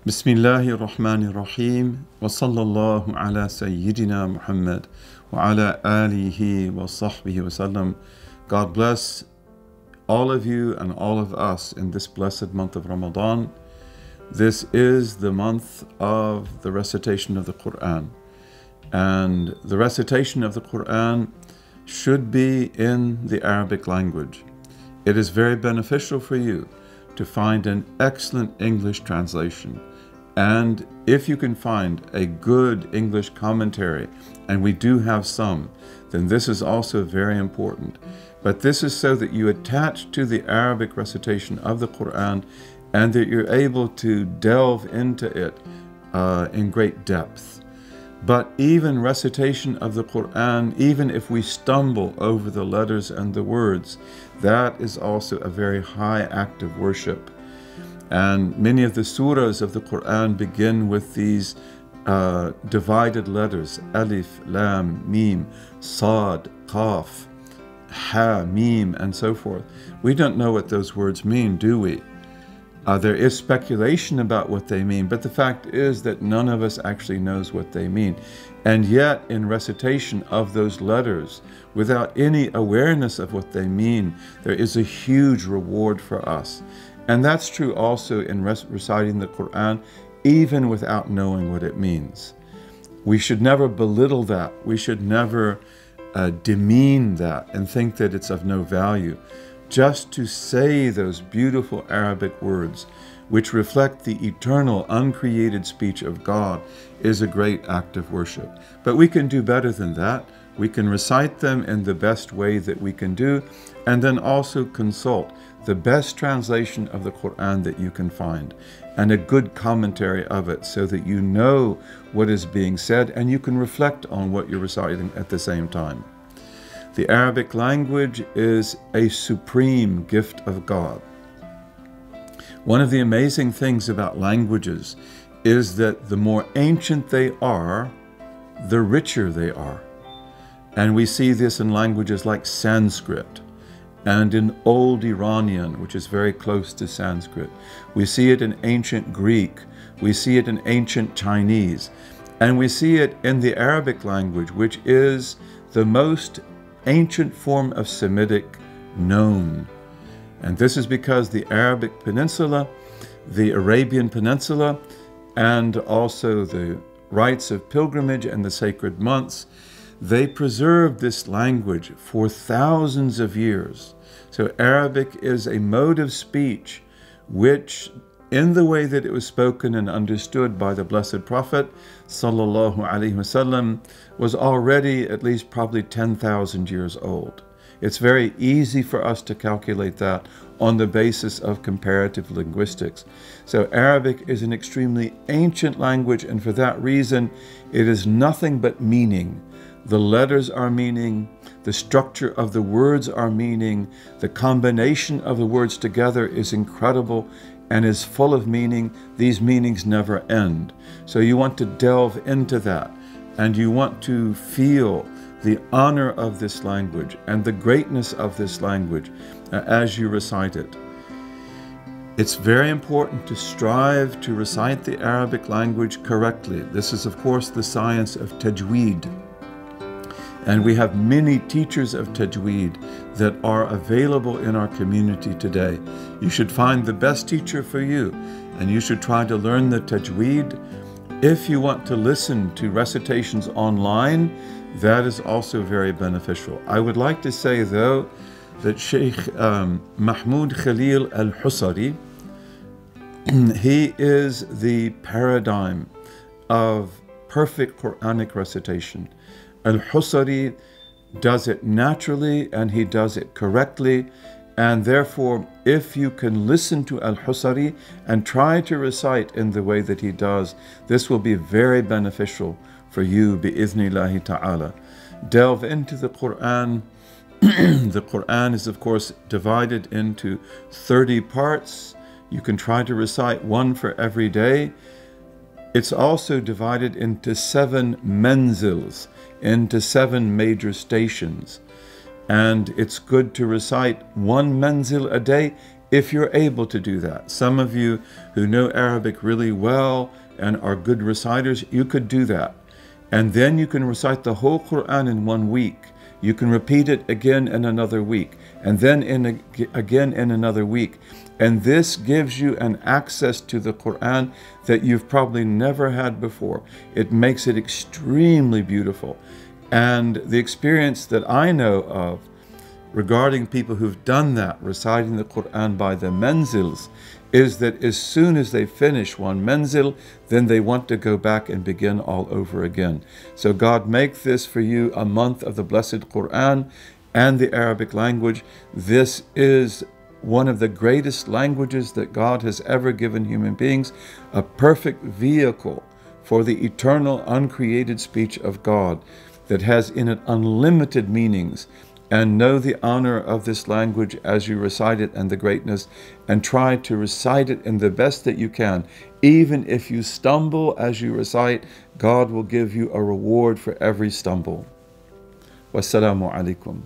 Bismillahir Rahmanir Rahim wa sallallahu ala Sayyidina Muhammad wa ala alihi wa sahbihi wa sallam. God bless all of you and all of us in this blessed month of Ramadan. This is the month of the recitation of the Qur'an. And the recitation of the Qur'an should be in the Arabic language. It is very beneficial for you to find an excellent English translation. And if you can find a good English commentary, and we do have some, then this is also very important. But this is so that you attach to the Arabic recitation of the Qur'an and that you're able to delve into it in great depth. But even recitation of the Qur'an, even if we stumble over the letters and the words, that is also a very high act of worship. And many of the surahs of the Qur'an begin with these divided letters: Alif, Lam, Mim, Sad, Qaf, Ha, Mim, and so forth. We don't know what those words mean, do we? There is speculation about what they mean, but the fact is that none of us actually knows what they mean. And yet, in recitation of those letters, without any awareness of what they mean, there is a huge reward for us. And that's true also in reciting the Qur'an, even without knowing what it means. We should never belittle that. We should never demean that and think that it's of no value. Just to say those beautiful Arabic words, which reflect the eternal, uncreated speech of God, is a great act of worship. But we can do better than that. We can recite them in the best way that we can do, and then also consult the best translation of the Qur'an that you can find, and a good commentary of it, so that you know what is being said and you can reflect on what you're reciting at the same time. The Arabic language is a supreme gift of God. One of the amazing things about languages is that the more ancient they are, the richer they are. And we see this in languages like Sanskrit and in Old Iranian, which is very close to Sanskrit. We see it in ancient Greek. We see it in ancient Chinese. And we see it in the Arabic language, which is the most ancient form of Semitic known. And this is because the Arabic Peninsula, the Arabian Peninsula, and also the rites of pilgrimage and the sacred months, they preserved this language for thousands of years. So Arabic is a mode of speech which, in the way that it was spoken and understood by the Blessed Prophet sallallahu alaihi wasallam, was already at least probably 10,000 years old. It's very easy for us to calculate that on the basis of comparative linguistics. So Arabic is an extremely ancient language, and for that reason, it is nothing but meaning. The letters are meaning, the structure of the words are meaning, the combination of the words together is incredible and is full of meaning. These meanings never end. So you want to delve into that, and you want to feel the honor of this language and the greatness of this language as you recite it. It's very important to strive to recite the Arabic language correctly. This is, of course, the science of tajweed. And we have many teachers of tajweed that are available in our community today. You should find the best teacher for you, and you should try to learn the tajweed. If you want to listen to recitations online, that is also very beneficial. I would like to say, though, that Sheikh Mahmoud Khalil al-Husari, he is the paradigm of perfect Quranic recitation. Al-Husari does it naturally and he does it correctly, and therefore if you can listen to Al-Husari and try to recite in the way that he does, this will be very beneficial for you bi'idhnillahi ta'ala. Delve into the Qur'an. The Qur'an is, of course, divided into 30 parts. You can try to recite one for every day. It's also divided into 7 manzils, into 7 major stations. And it's good to recite 1 manzil a day if you're able to do that. Some of you who know Arabic really well and are good reciters, you could do that. And then you can recite the whole Qur'an in 1 week. You can repeat it again in another week, and then again in another week. And this gives you an access to the Qur'an that you've probably never had before. It makes it extremely beautiful. And the experience that I know of regarding people who've done that, reciting the Qur'an by the menzils, is that as soon as they finish one menzil, then they want to go back and begin all over again. So God, make this for you a month of the blessed Qur'an and the Arabic language. This is one of the greatest languages that God has ever given human beings, a perfect vehicle for the eternal, uncreated speech of God that has in it unlimited meanings. And know the honor of this language as you recite it and the greatness, and try to recite it in the best that you can. Even if you stumble as you recite, God will give you a reward for every stumble. Wassalamu alaikum.